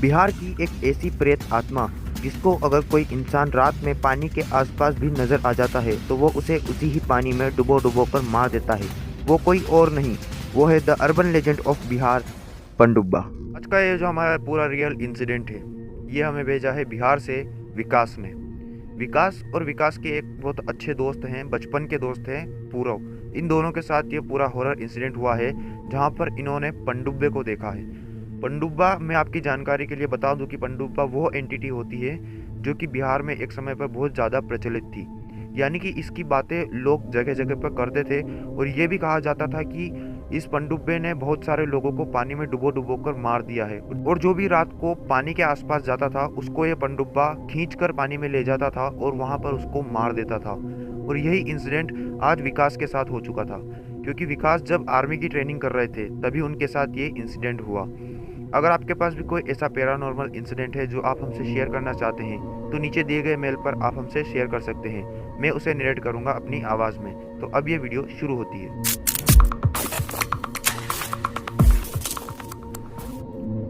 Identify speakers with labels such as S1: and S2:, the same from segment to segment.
S1: बिहार की एक ऐसी प्रेत आत्मा जिसको अगर कोई इंसान रात में पानी के आसपास भी नजर आ जाता है तो वो उसे उसी ही पानी में डुबो डुबो कर मार देता है। वो कोई और नहीं, वो है the urban legend of Bihar, पनडुब्बा। आज का ये जो हमारा पूरा रियल इंसिडेंट है, ये हमें भेजा है बिहार से विकास ने। विकास और विकास के एक बहुत अच्छे दोस्त हैं, बचपन के दोस्त हैं, पूरव। इन दोनों के साथ ये पूरा हॉरर इंसिडेंट हुआ है जहाँ पर इन्होंने पनडुब्बे को देखा है। पनडुब्बा, मैं आपकी जानकारी के लिए बता दूं कि पनडुब्बा वो एंटिटी होती है जो कि बिहार में एक समय पर बहुत ज़्यादा प्रचलित थी। यानी कि इसकी बातें लोग जगह जगह पर करते थे और ये भी कहा जाता था कि इस पनडुब्बे ने बहुत सारे लोगों को पानी में डुबो डुबो कर मार दिया है। और जो भी रात को पानी के आसपास जाता था उसको ये पनडुब्बा खींच कर पानी में ले जाता था और वहाँ पर उसको मार देता था। और यही इंसिडेंट आज विकास के साथ हो चुका था, क्योंकि विकास जब आर्मी की ट्रेनिंग कर रहे थे तभी उनके साथ ये इंसिडेंट हुआ। अगर आपके पास भी कोई ऐसा पैरानॉर्मल इंसिडेंट है जो आप हमसे शेयर करना चाहते हैं तो नीचे दिए गए मेल पर आप हमसे शेयर कर सकते हैं। मैं उसे नरेट करूंगा अपनी आवाज़ में। तो अब ये वीडियो शुरू होती है।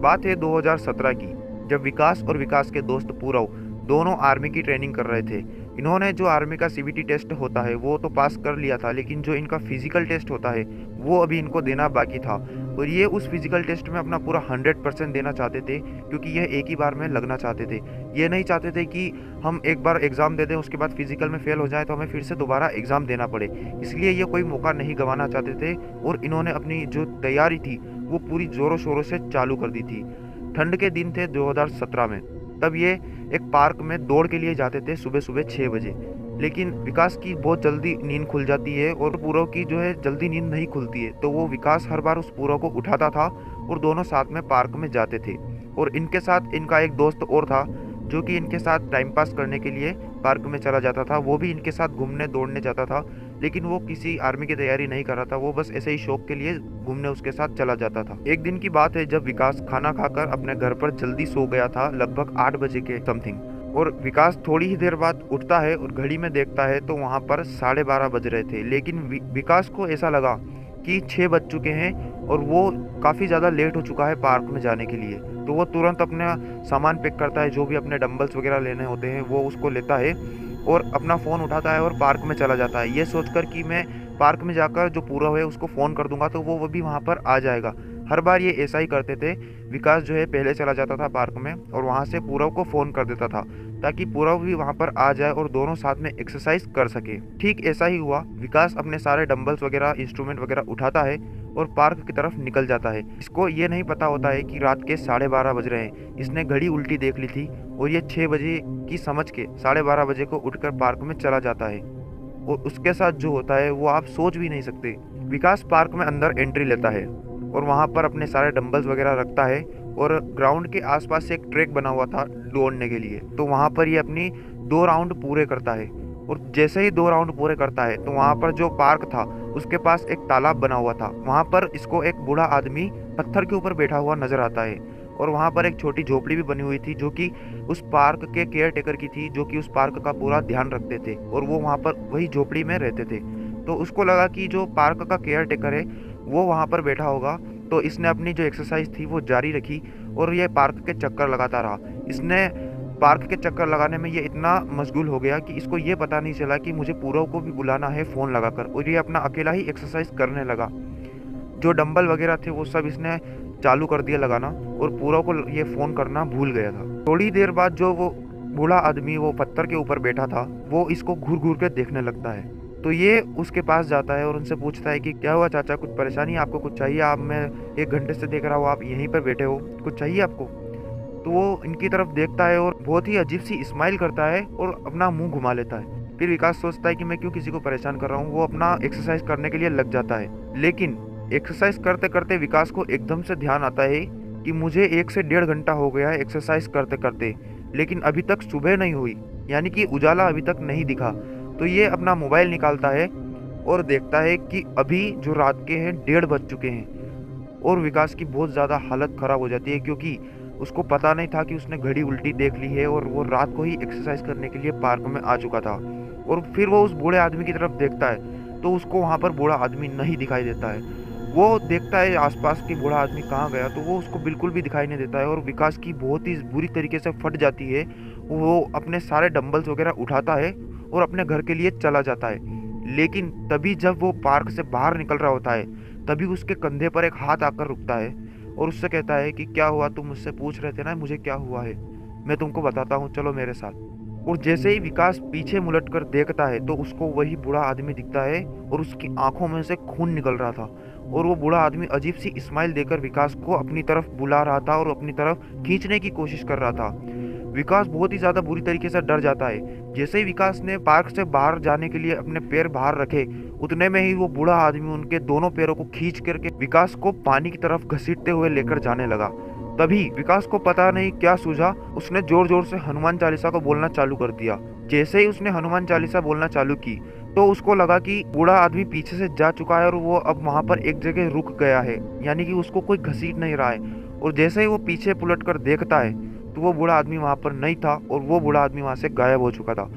S1: बात है 2017 की, जब विकास और विकास के दोस्त पूरव दोनों आर्मी की ट्रेनिंग कर रहे थे। इन्होंने जो आर्मी का सीबीटी टेस्ट होता है वो तो पास कर लिया था, लेकिन जो इनका फिजिकल टेस्ट होता है वो अभी इनको देना बाकी था। और ये उस फिजिकल टेस्ट में अपना पूरा 100% देना चाहते थे, क्योंकि यह एक ही बार में लगना चाहते थे। ये नहीं चाहते थे कि हम एक बार एग्ज़ाम दे दें, उसके बाद फिजिकल में फेल हो जाए तो हमें फिर से दोबारा एग्ज़ाम देना पड़े। इसलिए ये कोई मौका नहीं गंवाना चाहते थे और इन्होंने अपनी जो तैयारी थी वो पूरी ज़ोरों शोरों से चालू कर दी थी। ठंड के दिन थे 2017 में। तब ये एक पार्क में दौड़ के लिए जाते थे सुबह सुबह 6 बजे। लेकिन विकास की बहुत जल्दी नींद खुल जाती है और पूरव की जो है जल्दी नींद नहीं खुलती है, तो वो विकास हर बार उस पूरव को उठाता था और दोनों साथ में पार्क में जाते थे। और इनके साथ इनका एक दोस्त और था जो कि इनके साथ टाइम पास करने के लिए पार्क में चला जाता था। वो भी इनके साथ घूमने दौड़ने जाता था, लेकिन वो किसी आर्मी की तैयारी नहीं कर रहा था, वो बस ऐसे ही शौक के लिए घूमने उसके साथ चला जाता था। एक दिन की बात है जब विकास खाना खाकर अपने घर पर जल्दी सो गया था, लगभग 8 बजे के समथिंग। और विकास थोड़ी ही देर बाद उठता है और घड़ी में देखता है तो वहाँ पर 12:30 बज रहे थे। लेकिन विकास को ऐसा लगा कि 6 बज चुके हैं और वो काफ़ी ज़्यादा लेट हो चुका है पार्क में जाने के लिए। तो वो तुरंत अपना सामान पैक करता है, जो भी अपने डंबल्स वगैरह लेने होते हैं वो उसको लेता है और अपना फ़ोन उठाता है और पार्क में चला जाता है, ये सोचकर कि मैं पार्क में जाकर जो पूरव है उसको फ़ोन कर दूंगा तो वो भी वहाँ पर आ जाएगा। हर बार ये ऐसा ही करते थे। विकास जो है पहले चला जाता था पार्क में और वहाँ से पूरव को फ़ोन कर देता था ताकि पूरव भी वहाँ पर आ जाए और दोनों साथ में एक्सरसाइज कर सके। ठीक ऐसा ही हुआ। विकास अपने सारे डंबल्स वगैरह, इंस्ट्रूमेंट वगैरह उठाता है और पार्क की तरफ निकल जाता है। इसको ये नहीं पता होता है कि रात के 12:30 बज रहे हैं। इसने घड़ी उल्टी देख ली थी और ये 6 बजे की समझ के 12:30 बजे को उठकर पार्क में चला जाता है। और उसके साथ जो होता है वो आप सोच भी नहीं सकते। विकास पार्क में अंदर एंट्री लेता है और वहाँ पर अपने सारे डंबल्स वगैरह रखता है और ग्राउंड के आसपास से एक ट्रैक बना हुआ था दौड़ने के लिए, तो वहाँ पर ये अपनी 2 राउंड पूरे करता है। और जैसे ही 2 राउंड पूरे करता है तो वहाँ पर जो पार्क था उसके पास एक तालाब बना हुआ था। वहाँ पर इसको एक बूढ़ा आदमी पत्थर के ऊपर बैठा हुआ नजर आता है और वहाँ पर एक छोटी झोपड़ी भी बनी हुई थी जो कि उस पार्क के केयर टेकर की थी, जो कि उस पार्क का पूरा ध्यान रखते थे और वो वहाँ पर वही झोपड़ी में रहते थे। तो उसको लगा कि जो पार्क का केयर टेकर है वो वहाँ पर बैठा होगा, तो इसने अपनी जो एक्सरसाइज थी वो जारी रखी और ये पार्क के चक्कर लगाता रहा। इसने पार्क के चक्कर लगाने में ये इतना मशगूल हो गया कि इसको ये पता नहीं चला कि मुझे पूरव को भी बुलाना है फ़ोन लगाकर, और ये अपना अकेला ही एक्सरसाइज करने लगा। जो डंबल वगैरह थे वो सब इसने चालू कर दिया लगाना और पूरव को ये फ़ोन करना भूल गया था। थोड़ी देर बाद जो वो बूढ़ा आदमी वो पत्थर के ऊपर बैठा था वो इसको घूर घूर के देखने लगता है। तो ये उसके पास जाता है और उनसे पूछता है कि क्या हुआ चाचा, कुछ परेशानी, आपको कुछ चाहिए? आप, मैं 1 घंटे से देख रहा हूँ आप यहीं पर बैठे हो, कुछ चाहिए आपको? तो वो इनकी तरफ देखता है और बहुत ही अजीब सी स्माइल करता है और अपना मुंह घुमा लेता है। फिर विकास सोचता है कि मैं क्यों किसी को परेशान कर रहा हूँ, वो अपना एक्सरसाइज करने के लिए लग जाता है। लेकिन एक्सरसाइज करते करते विकास को एकदम से ध्यान आता है कि मुझे 1 से 1.5 घंटा हो गया है एक्सरसाइज करते करते, लेकिन अभी तक सुबह नहीं हुई, यानी कि उजाला अभी तक नहीं दिखा। तो ये अपना मोबाइल निकालता है और देखता है कि अभी जो रात के हैं 1:30 बज चुके हैं। और विकास की बहुत ज़्यादा हालत ख़राब हो जाती है, क्योंकि उसको पता नहीं था कि उसने घड़ी उल्टी देख ली है और वो रात को ही एक्सरसाइज करने के लिए पार्क में आ चुका था। और फिर वो उस बूढ़े आदमी की तरफ देखता है तो उसको वहाँ पर बूढ़ा आदमी नहीं दिखाई देता है। वो देखता है आसपास कि बूढ़ा आदमी कहाँ गया, तो वो उसको बिल्कुल भी दिखाई नहीं देता है और विकास की बहुत ही बुरी तरीके से फट जाती है। वो अपने सारे डंबल्स वगैरह उठाता है और अपने घर के लिए चला जाता है। लेकिन तभी जब वो पार्क से बाहर निकल रहा होता है, तभी उसके कंधे पर एक हाथ आकर रुकता है और उससे कहता है कि क्या हुआ, तुम मुझसे पूछ रहे थे ना मुझे क्या हुआ है, मैं तुमको बताता हूँ, चलो मेरे साथ। और जैसे ही विकास पीछे मुलट कर देखता है तो उसको वही बूढ़ा आदमी दिखता है और उसकी आंखों में से खून निकल रहा था। और वो बूढ़ा आदमी अजीब सी स्माइल देकर विकास को अपनी तरफ बुला रहा था और अपनी तरफ खींचने की कोशिश कर रहा था। विकास बहुत ही ज्यादा बुरी तरीके से डर जाता है। जैसे ही विकास ने पार्क से बाहर जाने के लिए अपने पैर बाहर रखे, उतने में ही वो बूढ़ा आदमी उनके दोनों पैरों को खींच करके विकास को पानी की तरफ घसीटते हुए लेकर जाने लगा। तभी विकास को पता नहीं क्या सूझा, उसने जोर जोर से हनुमान चालीसा को बोलना चालू कर दिया। जैसे ही उसने हनुमान चालीसा बोलना चालू की तो उसको लगा कि बूढ़ा आदमी पीछे से जा चुका है और वो अब वहां पर एक जगह रुक गया है, यानी कि उसको कोई घसीट नहीं रहा है। और जैसे ही वो पीछे पलट कर देखता है तो वो बूढ़ा आदमी वहां पर नहीं था और वो बूढ़ा आदमी वहां से गायब हो चुका था।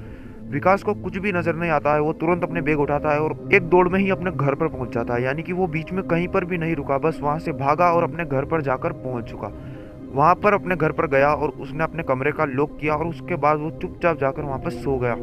S1: विकास को कुछ भी नजर नहीं आता है। वो तुरंत अपने बैग उठाता है और एक दौड़ में ही अपने घर पर पहुंच जाता है, यानी कि वो बीच में कहीं पर भी नहीं रुका, बस वहां से भागा और अपने घर पर जाकर पहुंच चुका। वहां पर अपने घर पर गया और उसने अपने कमरे का लॉक किया और उसके बाद वो चुपचाप जाकर वहां पर सो गया।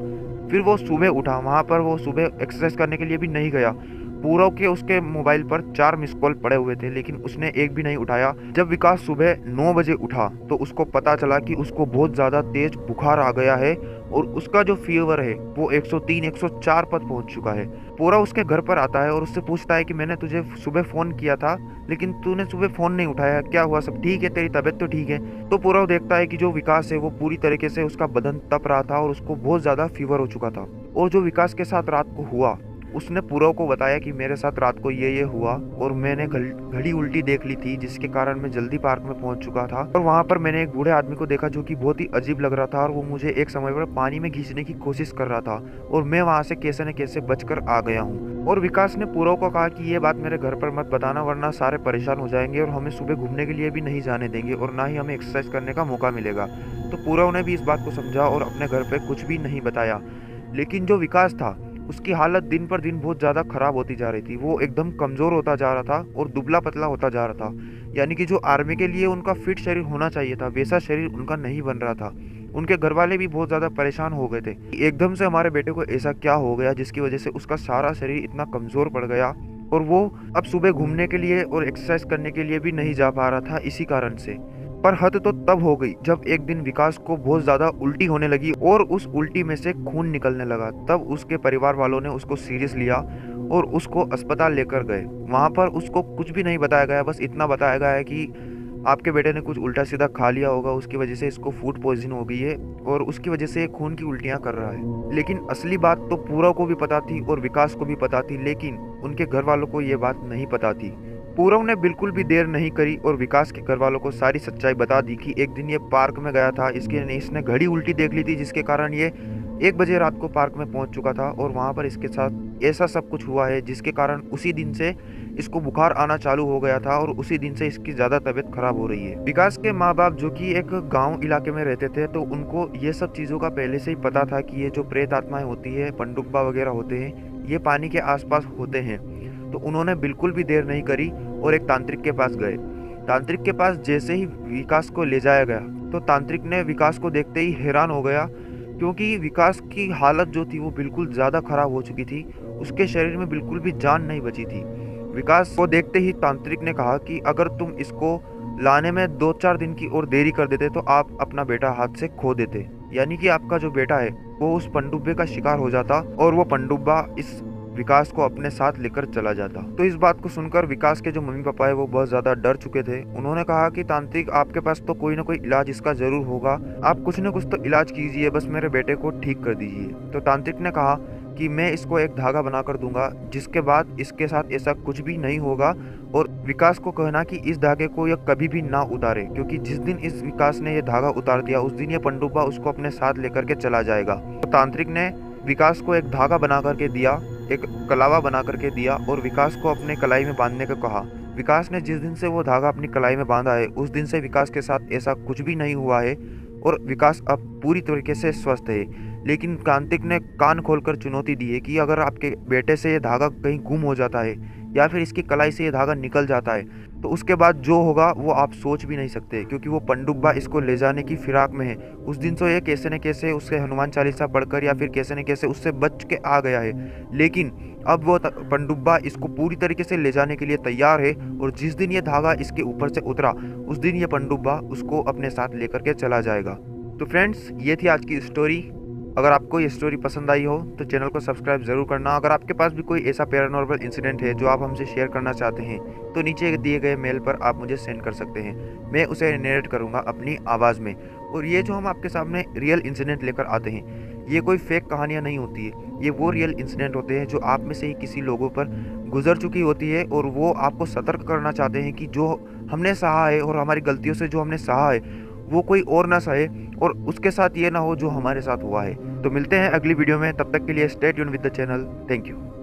S1: फिर वो सुबह उठा, वहां पर वो सुबह एक्सरसाइज करने के लिए भी नहीं गया। पूरव के उसके मोबाइल पर 4 मिस कॉल पड़े हुए थे, लेकिन उसने एक भी नहीं उठाया। जब विकास सुबह 9 बजे उठा तो उसको पता चला कि उसको बहुत ज्यादा तेज बुखार आ गया है और उसका जो फीवर है वो 103 104 पर पहुंच चुका है। पूरा उसके घर पर आता है और उससे पूछता है कि मैंने तुझे सुबह फोन किया था लेकिन तूने सुबह फोन नहीं उठाया, क्या हुआ, सब ठीक है, तेरी तबीयत तो ठीक है? तो पूरा देखता है कि जो विकास है वो पूरी तरीके से उसका बदन तप रहा था और उसको बहुत ज्यादा फीवर हो चुका था। और जो विकास के साथ रात को हुआ, उसने पूरव को बताया कि मेरे साथ रात को ये हुआ और मैंने घड़ी उल्टी देख ली थी, जिसके कारण मैं जल्दी पार्क में पहुंच चुका था और वहां पर मैंने एक बूढ़े आदमी को देखा जो कि बहुत ही अजीब लग रहा था और वो मुझे एक समय पर पानी में खींचने की कोशिश कर रहा था और मैं वहां से कैसे न कैसे बचकर आ गया हूँ। और विकास ने पूरव को कहा कि ये बात मेरे घर पर मत बताना वरना सारे परेशान हो जाएंगे और हमें सुबह घूमने के लिए भी नहीं जाने देंगे और ना ही हमें एक्सरसाइज करने का मौका मिलेगा। तो पूरव ने भी इस बात को समझा और अपने घर पे कुछ भी नहीं बताया। लेकिन जो विकास था उसकी हालत दिन पर दिन बहुत ज़्यादा खराब होती जा रही थी। वो एकदम कमज़ोर होता जा रहा था और दुबला पतला होता जा रहा था, यानी कि जो आर्मी के लिए उनका फिट शरीर होना चाहिए था वैसा शरीर उनका नहीं बन रहा था। उनके घर वाले भी बहुत ज़्यादा परेशान हो गए थे। एकदम से हमारे बेटे को ऐसा क्या हो गया जिसकी वजह से उसका सारा शरीर इतना कमज़ोर पड़ गया और वो अब सुबह घूमने के लिए और एक्सरसाइज करने के लिए भी नहीं जा पा रहा था इसी कारण से। पर हद तो तब हो गई जब एक दिन विकास को बहुत ज्यादा उल्टी होने लगी और उस उल्टी में से खून निकलने लगा। तब उसके परिवार वालों ने उसको सीरियस लिया और उसको अस्पताल लेकर गए। वहां पर उसको कुछ भी नहीं बताया गया, बस इतना बताया गया है कि आपके बेटे ने कुछ उल्टा सीधा खा लिया होगा, उसकी वजह से इसको फूड पॉइजन हो गई है और उसकी वजह से खून की उल्टियां कर रहा है। लेकिन असली बात तो पूरव को भी पता थी और विकास को भी पता थी, लेकिन उनके घर वालों को ये बात नहीं पता थी। पूरव ने बिल्कुल भी देर नहीं करी और विकास के घर वालों को सारी सच्चाई बता दी कि एक दिन ये पार्क में गया था, इसने घड़ी उल्टी देख ली थी जिसके कारण ये 1 बजे रात को पार्क में पहुंच चुका था और वहां पर इसके साथ ऐसा सब कुछ हुआ है जिसके कारण उसी दिन से इसको बुखार आना चालू हो गया था और उसी दिन से इसकी ज्यादा तबीयत खराब हो रही है। विकास के माँ बाप जो कि एक गांव इलाके में रहते थे तो उनको ये सब चीजों का पहले से ही पता था कि ये जो प्रेत आत्माएं होती है, पंडुब्बा वगैरह होते हैं, ये पानी के आसपास होते हैं। तो उन्होंने बिल्कुल भी देर नहीं करी और एक तांत्रिक के पास गए। तांत्रिक के पास जैसे ही विकास को ले जाया गया तो तांत्रिक ने विकास को देखते ही हैरान हो गया, क्योंकि विकास की हालत जो थी वो बिल्कुल ज़्यादा खराब हो चुकी थी। उसके शरीर में बिल्कुल भी जान नहीं बची थी। विकास को देखते ही तांत्रिक ने कहा कि अगर तुम इसको लाने में 2-4 दिन की और देरी कर देते तो आप अपना बेटा हाथ से खो देते, यानी कि आपका जो बेटा है वो उस पनडुब्बे का शिकार हो जाता और वो पनडुब्बा इस विकास को अपने साथ लेकर चला जाता। तो इस बात को सुनकर विकास के जो मम्मी पापा है वो बहुत ज्यादा डर चुके थे। उन्होंने कहा कि तांत्रिक आपके पास तो कोई ना कोई इलाज इसका जरूर होगा, आप कुछ न कुछ तो इलाज कीजिए, बस मेरे बेटे को ठीक कर दीजिए। तो तांत्रिक ने कहा कि मैं इसको एक धागा बना कर दूंगा जिसके बाद इसके साथ ऐसा कुछ भी नहीं होगा और विकास को कहना कि इस धागे को यह कभी भी ना उतारे, क्योंकि जिस दिन इस विकास ने यह धागा उतार दिया उस दिन यह पनडुब्बा उसको अपने साथ लेकर के चला जाएगा। तो तांत्रिक ने विकास को एक धागा बना करके दिया, एक कलावा बना करके दिया और विकास को अपने कलाई में बांधने को कहा। विकास ने जिस दिन से वो धागा अपनी कलाई में बांधा है उस दिन से विकास के साथ ऐसा कुछ भी नहीं हुआ है और विकास अब पूरी तरीके से स्वस्थ है। लेकिन तांत्रिक ने कान खोलकर चुनौती दी है कि अगर आपके बेटे से ये धागा कहीं गुम हो जाता है या फिर इसकी कलाई से ये धागा निकल जाता है, तो उसके बाद जो होगा वो आप सोच भी नहीं सकते, क्योंकि वो पनडुब्बा इसको ले जाने की फिराक में है। उस दिन तो ये कैसे न कैसे उससे हनुमान चालीसा पढ़कर या फिर कैसे न कैसे उससे बच के आ गया है, लेकिन अब वो पनडुब्बा इसको पूरी तरीके से ले जाने के लिए तैयार है। और जिस दिन ये धागा इसके ऊपर से उतरा, उस दिन ये पनडुब्बा उसको अपने साथ लेकर के चला जाएगा। तो फ्रेंड्स, ये थी आज की स्टोरी। अगर आपको ये स्टोरी पसंद आई हो तो चैनल को सब्सक्राइब ज़रूर करना। अगर आपके पास भी कोई ऐसा पैरानॉर्मल इंसिडेंट है जो आप हमसे शेयर करना चाहते हैं, तो नीचे दिए गए मेल पर आप मुझे सेंड कर सकते हैं। मैं उसे नरेट करूँगा अपनी आवाज़ में। और ये जो हम आपके सामने रियल इंसिडेंट लेकर आते हैं, ये कोई फेक कहानियाँ नहीं होती है, ये वो रियल इंसिडेंट होते हैं जो आप में से ही किसी लोगों पर गुजर चुकी होती है, और वो आपको सतर्क करना चाहते हैं कि जो हमने सहा है और हमारी गलतियों से जो हमने सहा है वो कोई और ना सहे, और उसके साथ ये ना हो जो हमारे साथ हुआ है। तो मिलते हैं अगली वीडियो में, तब तक के लिए stay tune with the channel. Thank you.